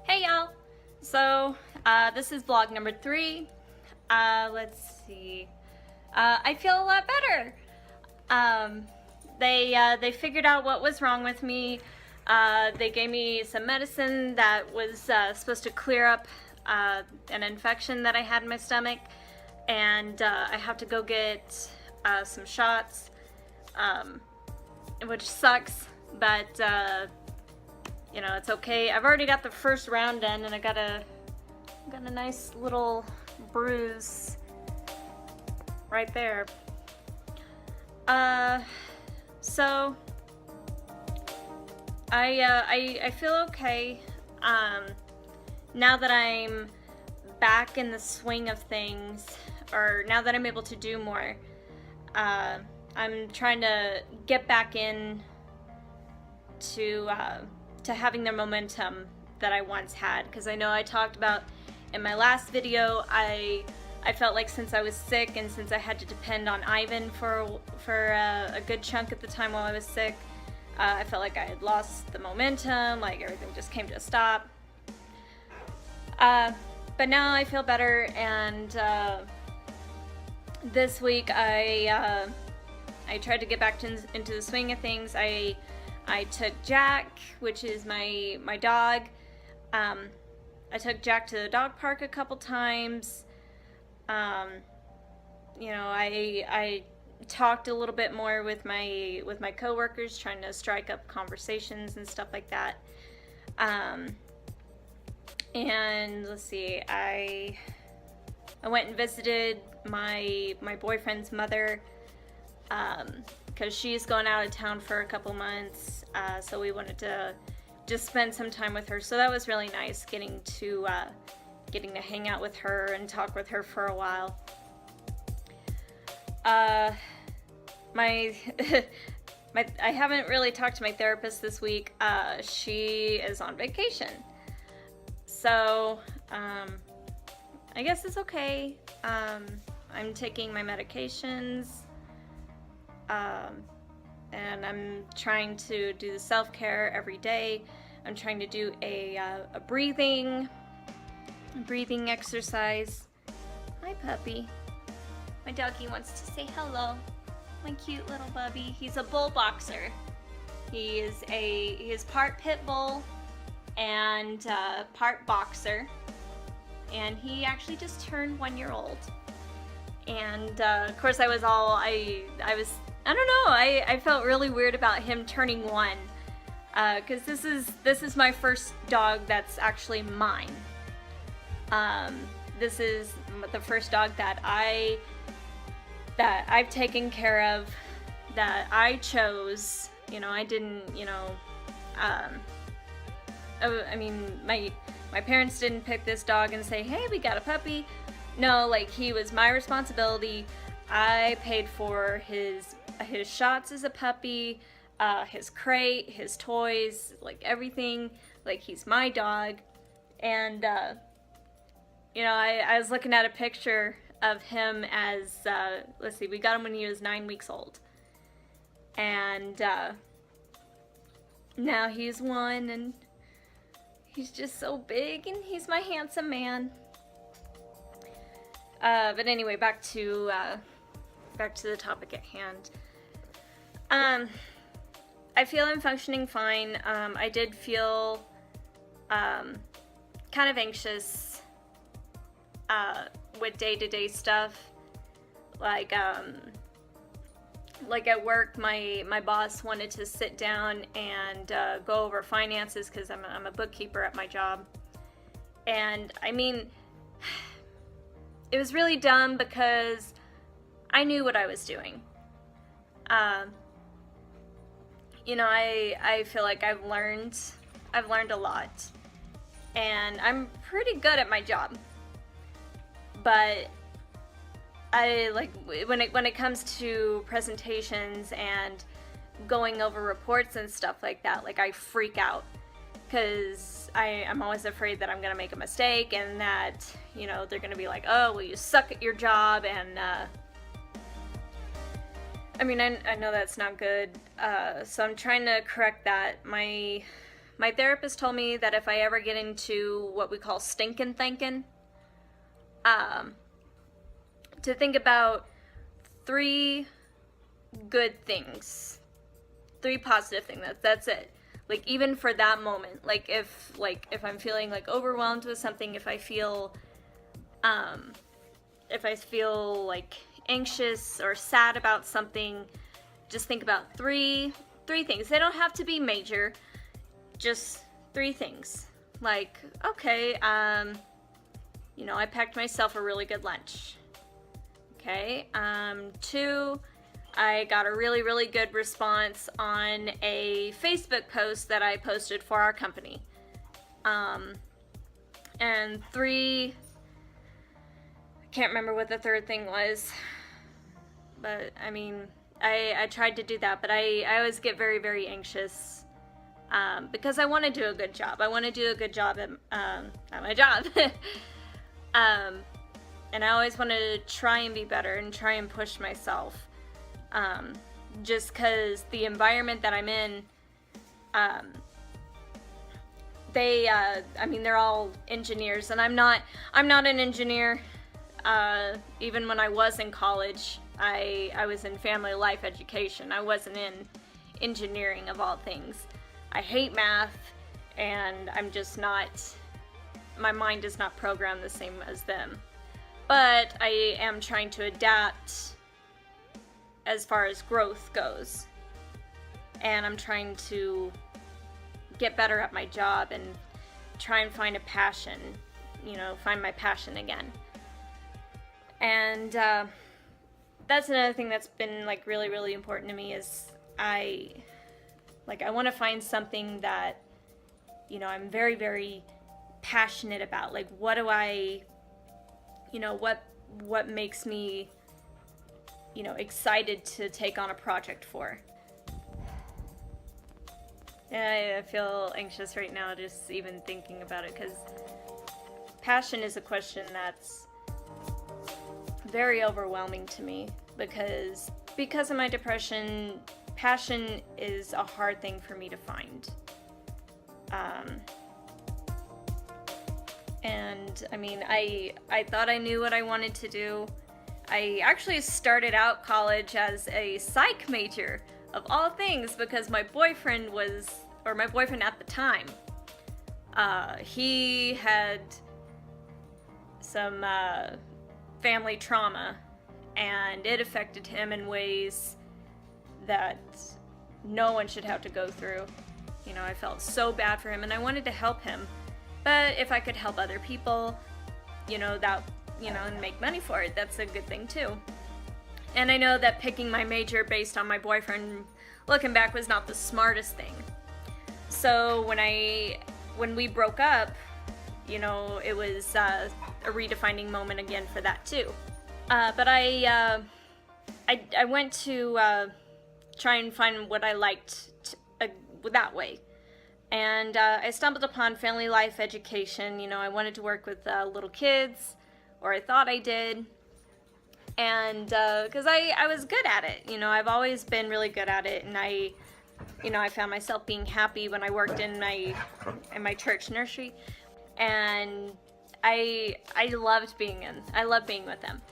Hey y'all! So, this is vlog number 3. Let's see. I feel a lot better. They figured out what was wrong with me. They gave me some medicine that was supposed to clear up an infection that I had in my stomach. And I have to go get some shots, which sucks, but you know, it's okay. I've already got the first round done, and I got a nice little bruise right there. So I feel okay. Now that I'm back in the swing of things, or now that I'm able to do more, I'm trying to get back in to having the momentum that I once had, because I know I talked about in my last video, I felt like since I was sick and since I had to depend on Ivan for a good chunk at the time while I was sick, I felt like I had lost the momentum, like everything just came to a stop. But now I feel better, and this week I tried to get back into the swing of things. I took Jack, which is my dog. I took Jack to the dog park a couple times. You know, I talked a little bit more with my coworkers, trying to strike up conversations and stuff like that. And let's see, I went and visited my boyfriend's mother, because she's going out of town for a couple months, so we wanted to just spend some time with her. So that was really nice, getting to hang out with her and talk with her for a while. I haven't really talked to my therapist this week. She is on vacation, so I guess it's okay. I'm taking my medications. And I'm trying to do the self-care every day. I'm trying to do a breathing exercise. Hi, puppy. My doggy wants to say hello. My cute little bubby. He's a bull boxer. He is part pit bull and part boxer. And he actually just turned 1 year old. And of course, I don't know, I felt really weird about him turning 1, because this is my first dog that's actually mine. This is the first dog that I've taken care of, that I chose. You know, I didn't, you know, I mean, my parents didn't pick this dog and say, hey, we got a puppy. No, like, he was my responsibility. I paid for his shots as a puppy, his crate, his toys, like everything. Like, he's my dog. And you know, I was looking at a picture of him as let's see, we got him when he was 9 weeks old, and now he's 1, and he's just so big, and he's my handsome man. But anyway, back to the topic at hand. I feel I'm functioning fine. I did feel kind of anxious with day-to-day stuff. Like at work, my boss wanted to sit down and go over finances, because I'm a bookkeeper at my job. And I mean, it was really dumb, because I knew what I was doing. You know, I feel like I've learned a lot, and I'm pretty good at my job. But I, like, when it comes to presentations and going over reports and stuff like that, like, I freak out, because I'm always afraid that I'm gonna make a mistake, and that, you know, they're gonna be like, oh, well, you suck at your job. And I mean, I know that's not good, so I'm trying to correct that. My my therapist told me that if I ever get into what we call stinkin' thinking, to think about 3 good things, 3 positive things. That's it. Like, even for that moment, like if I'm feeling like overwhelmed with something, if I feel like anxious or sad about something, just think about three things. They don't have to be major, just 3 things. Like, okay, I packed myself a really good lunch. Okay, 2, I got a really, really good response on a Facebook post that I posted for our company. And 3, I can't remember what the 3rd thing was, but I mean, I tried to do that, but I always get very, very anxious, because I want to do a good job. I want to do a good job at my job. And I always want to try and be better and try and push myself. Just because the environment that I'm in, they're all engineers, and I'm not an engineer. Even when I was in college, I was in family life education. I wasn't in engineering, of all things. I hate math, and I'm just not, my mind is not programmed the same as them. But I am trying to adapt as far as growth goes. And I'm trying to get better at my job and try and find a passion, find my passion again. And that's another thing that's been like really, really important to me is I want to find something that, I'm very, very passionate about. Like, what do I, what makes me, excited to take on a project for. I feel anxious right now just even thinking about it, because passion is a question that's very overwhelming to me, because of my depression, passion is a hard thing for me to find. And I mean, I thought I knew what I wanted to do. I actually started out college as a psych major, of all things, because my boyfriend at the time, he had some family trauma, and it affected him in ways that no one should have to go through. I felt so bad for him, and I wanted to help him. But if I could help other people, and make money for it, that's a good thing too. And I know that picking my major based on my boyfriend, looking back, was not the smartest thing. So when we broke up, it was a redefining moment again for that too. But I went to try and find what I liked that way. And I stumbled upon family life education. I wanted to work with little kids, or I thought I did. And because I was good at it. I've always been really good at it, and I found myself being happy when I worked in my church nursery, and I loved being with them.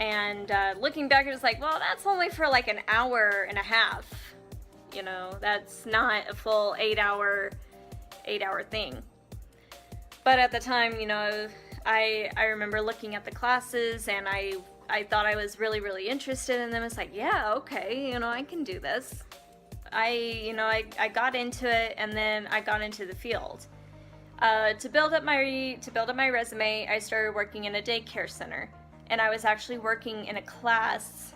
And looking back, it was like, well, that's only for like an hour and a half. That's not a full 8-hour thing. But at the time, I remember looking at the classes, and I thought I was really, really interested in them. It's like, yeah, okay, I can do this. I got into it, and then I got into the field. To build up my resume, I started working in a daycare center, and I was actually working in a class,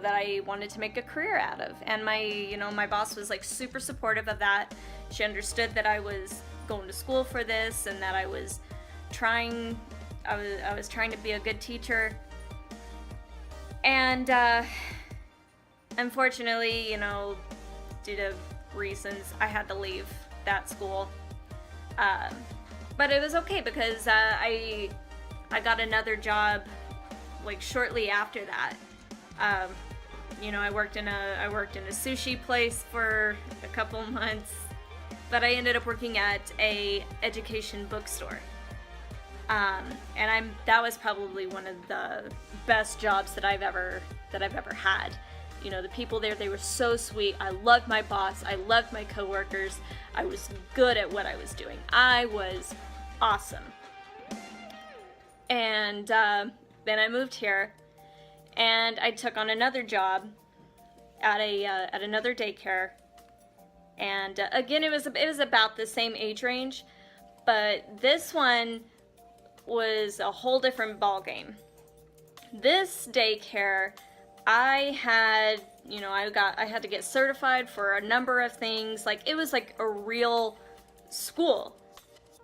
that I wanted to make a career out of. And my boss was like super supportive of that. She understood that I was going to school for this, and that I was trying to be a good teacher. And unfortunately, due to reasons, I had to leave that school. But it was okay, because I got another job like shortly after that. I worked in a sushi place for a couple months, but I ended up working at a education bookstore. And that was probably one of the best jobs that I've ever had. You know, the people there, they were so sweet. I loved my boss. I loved my coworkers. I was good at what I was doing. I was awesome. And then I moved here, and I took on another job at another daycare. And again, it was about the same age range, but this one was a whole different ball game. This daycare, I had to get certified for a number of things. Like, it was like a real school.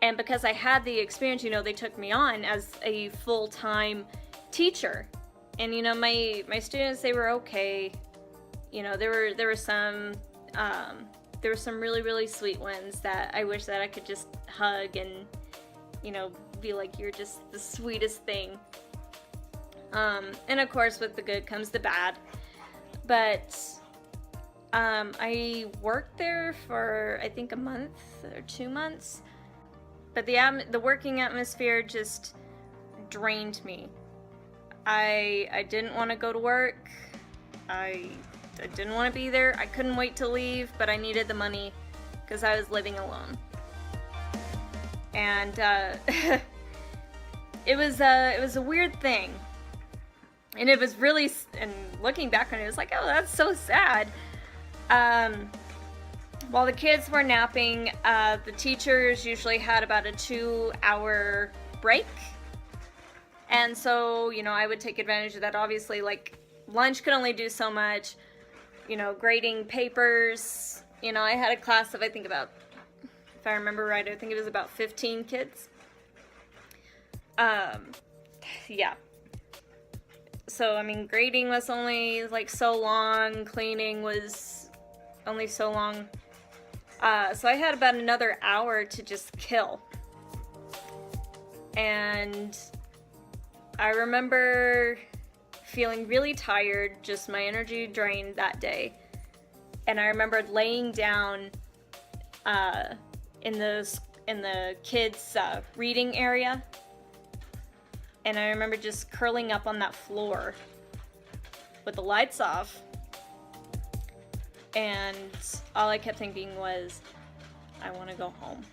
And because I had the experience, you know, they took me on as a full-time teacher. And, you know, my students, they were okay. You know, there were some really, really sweet ones that I wish that I could just hug and, you know, be like, you're just the sweetest thing. And of course, with the good comes the bad. But I worked there for, I think, a month or 2 months. But the working atmosphere just drained me. I didn't want to go to work. I didn't want to be there. I couldn't wait to leave, but I needed the money because I was living alone. And it was a weird thing. And it was really, and looking back on it, it was like, oh, that's so sad. While the kids were napping, the teachers usually had about a 2-hour break. And so, you know, I would take advantage of that. Obviously, like, lunch could only do so much. You know, grading papers. You know, I had a class of, I think about, if I remember right, I think it was about 15 kids. Yeah. So, I mean, grading was only, like, so long. Cleaning was only so long. So I had about another hour to just kill. And I remember feeling really tired, just my energy drained that day. And I remember laying down in the kids' reading area. And I remember just curling up on that floor with the lights off. And all I kept thinking was, I want to go home.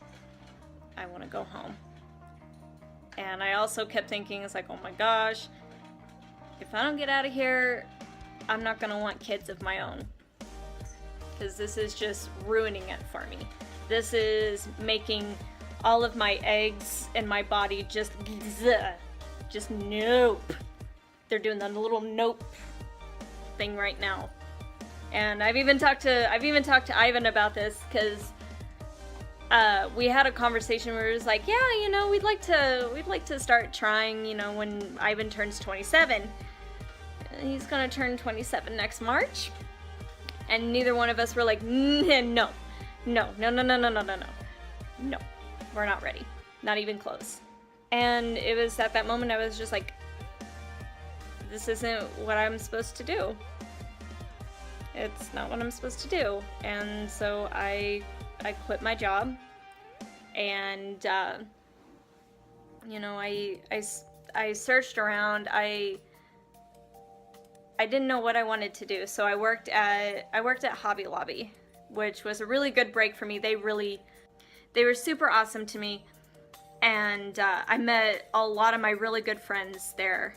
I want to go home. And I also kept thinking, it's like, oh my gosh, if I don't get out of here, I'm not going to want kids of my own. Because this is just ruining it for me. This is making all of my eggs in my body just nope. They're doing the little nope thing right now. And I've even talked to Ivan about this, because we had a conversation where it was like, yeah, you know, we'd like to start trying, you know, when Ivan turns 27. He's gonna turn 27 next March. And neither one of us were like, no, we're not ready. Not even close. And it was at that moment I was just like, this isn't what I'm supposed to do. It's not what I'm supposed to do. And so I quit my job, and you know, I searched around. I didn't know what I wanted to do, so I worked at Hobby Lobby, which was a really good break for me. They were super awesome to me, and I met a lot of my really good friends there.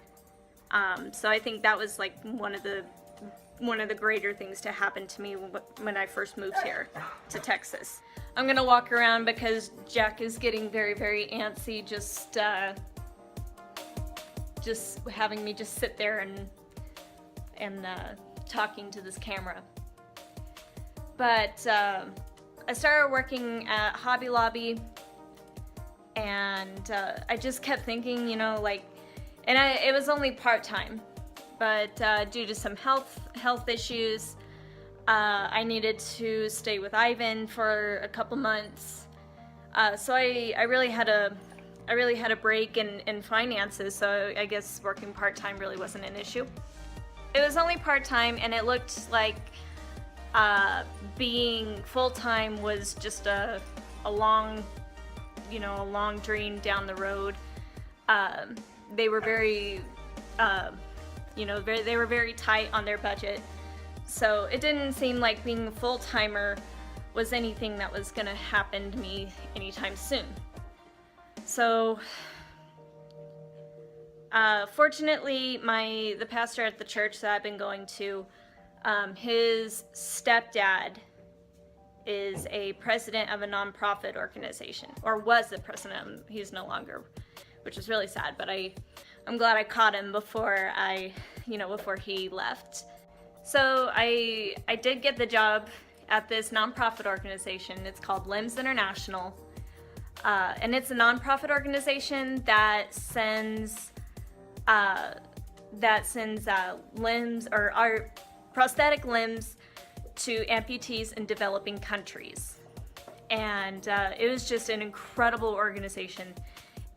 So I think that was like one of the greater things to happen to me when I first moved here to Texas. I'm gonna walk around because Jack is getting very, very antsy, just having me just sit there and talking to this camera. But I started working at Hobby Lobby, and I just kept thinking, you know, like, and it was only part-time, but due to some health issues, I needed to stay with Ivan for a couple months. So I really had a break in finances, so I guess working part-time really wasn't an issue. It was only part-time, and it looked like being full-time was just a long, a long dream down the road. They were very, they were very tight on their budget. So it didn't seem like being a full-timer was anything that was gonna happen to me anytime soon. So, fortunately, the pastor at the church that I've been going to, his stepdad is a president of a nonprofit organization, or was the president. He's no longer, which is really sad, but I'm glad I caught him before before he left. So I did get the job at this nonprofit organization. It's called Limbs International, and it's a nonprofit organization that sends limbs or our prosthetic limbs to amputees in developing countries. And it was just an incredible organization.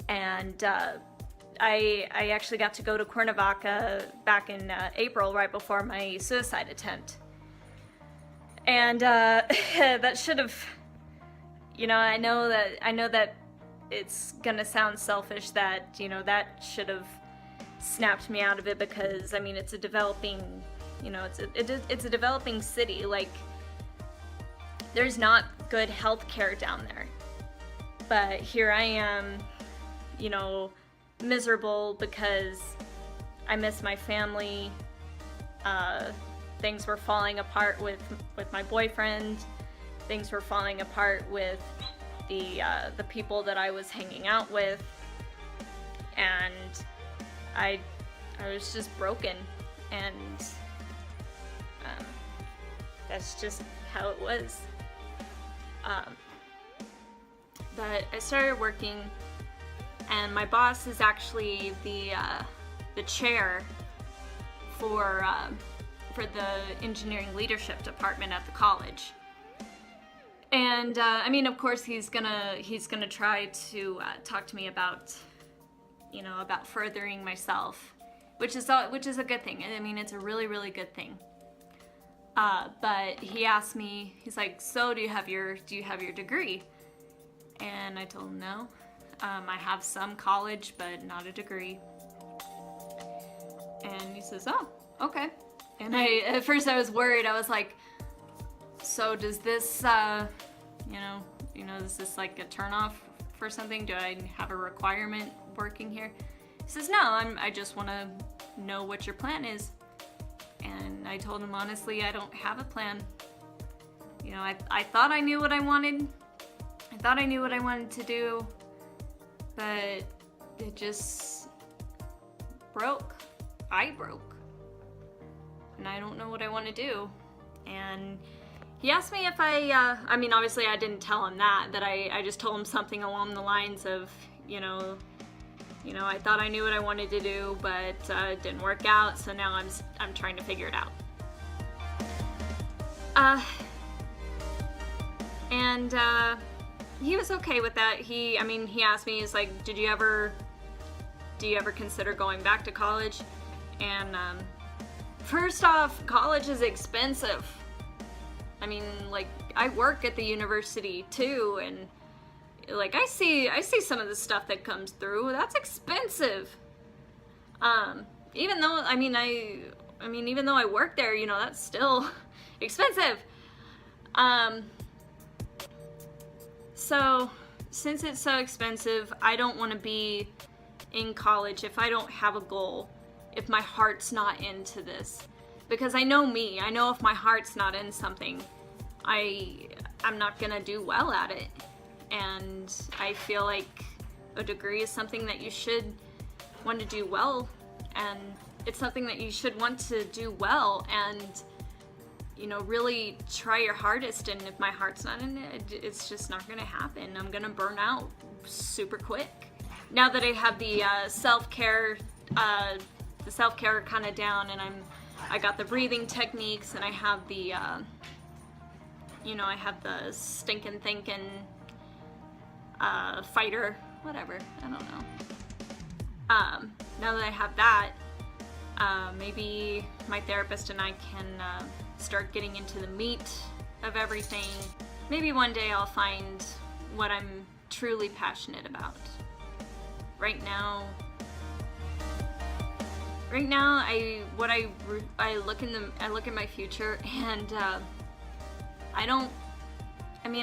And I actually got to go to Cuernavaca back in April, right before my suicide attempt. And that should have, I know that it's gonna sound selfish that, that should have snapped me out of it, because I mean, it's a developing, it's a developing city. Like, there's not good health care down there. But here I am, miserable because I miss my family. Things were falling apart with my boyfriend. Things were falling apart with the people that I was hanging out with, and I was just broken, and that's just how it was. But I started working, and my boss is actually the chair for the engineering leadership department at the college. And I mean, of course, he's gonna try to talk to me about, about furthering myself, which is a good thing. I mean, it's a really, really good thing. But he asked me, he's like, "So do you have your degree?" And I told him no. I have some college, but not a degree. And he says, "Oh, okay." And at first I was worried. I was like, "So does this, is this like a turnoff for something? Do I have a requirement working here?" He says, "No, I just want to know what your plan is." And I told him, honestly, I don't have a plan. I thought I knew what I wanted. I thought I knew what I wanted to do, but it just broke. I broke. And I don't know what I want to do. And he asked me if I mean, obviously I didn't tell him that I just told him something along the lines of, I thought I knew what I wanted to do, but it didn't work out, so now I'm trying to figure it out. And he was okay with that. He asked me, he's like, do you ever consider going back to college? And first off, college is expensive. I mean, like, I work at the university too, and like, I see some of the stuff that comes through. That's expensive. Even though even though I work there, that's still expensive. So since it's so expensive, I don't want to be in college if I don't have a goal, if my heart's not into this. Because I know me. I know if my heart's not in something, I'm not gonna do well at it. And I feel like a degree is something that you should want to do well, and it's something that you should want to do well and really try your hardest. And if my heart's not in it, it's just not gonna happen. I'm gonna burn out super quick. Now that I have the self-care kind of down, and I got the breathing techniques, and I have the I have the stinking thinking fighter, whatever, I don't know. Now that I have that, maybe my therapist and I start getting into the meat of everything. Maybe one day I'll find what I'm truly passionate about. Right now, I look at my future, and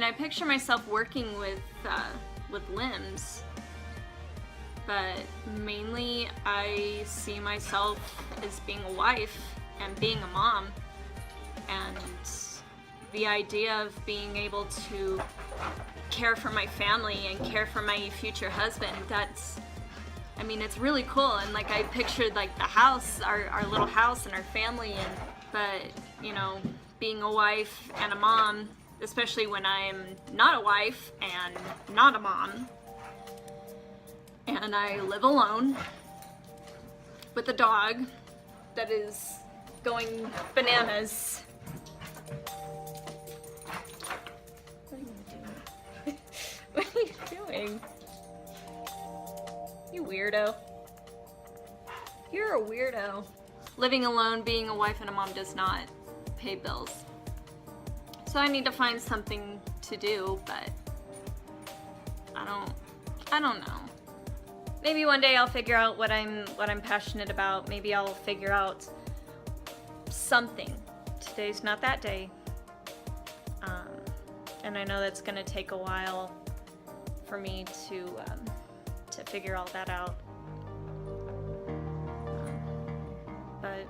I picture myself working with limbs, but mainly I see myself as being a wife and being a mom, and the idea of being able to care for my family and care for my future husband, it's really cool. And like, I pictured like the house, our little house and our family, but being a wife and a mom, especially when I'm not a wife and not a mom, and I live alone with a dog that is going bananas. What are you doing? What are you doing? You weirdo. You're a weirdo. Living alone, being a wife and a mom does not pay bills. So I need to find something to do, but I don't know. Maybe one day I'll figure out what I'm passionate about. Maybe I'll figure out something. Today's not that day. And I know that's gonna take a while for me to figure all that out. But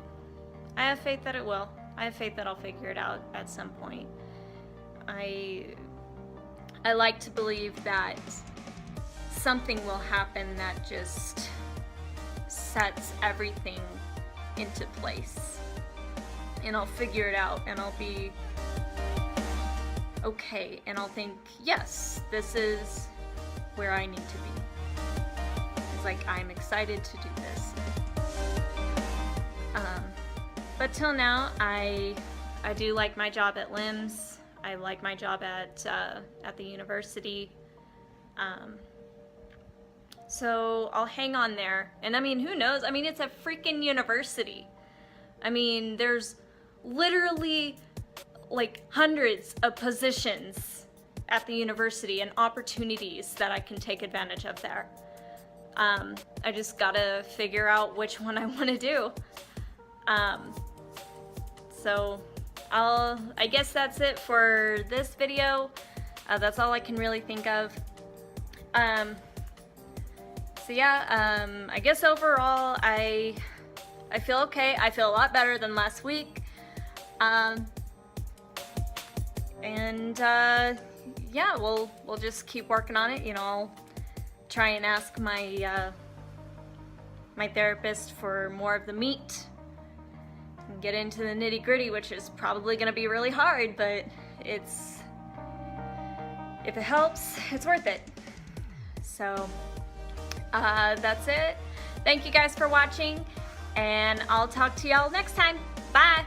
I have faith that it will. I have faith that I'll figure it out at some point. I like to believe that something will happen that just sets everything into place. And I'll figure it out, and I'll be okay, and I'll think, yes, this is where I need to be. It's like, I'm excited to do this. But till now, I do like my job at LIMS. I like my job at the university. So I'll hang on there. And who knows? It's a freaking university. There's literally like hundreds of positions at the university and opportunities that I can take advantage of there. I just gotta figure out which one I want to do. So I guess that's it for this video. That's all I can really think of. So yeah, I guess overall I feel okay. I feel a lot better than last week. Yeah, we'll just keep working on it. I'll try and ask my my therapist for more of the meat and get into the nitty-gritty, which is probably gonna be really hard, but if it helps, it's worth it. So that's it. Thank you guys for watching, and I'll talk to y'all next time. Bye.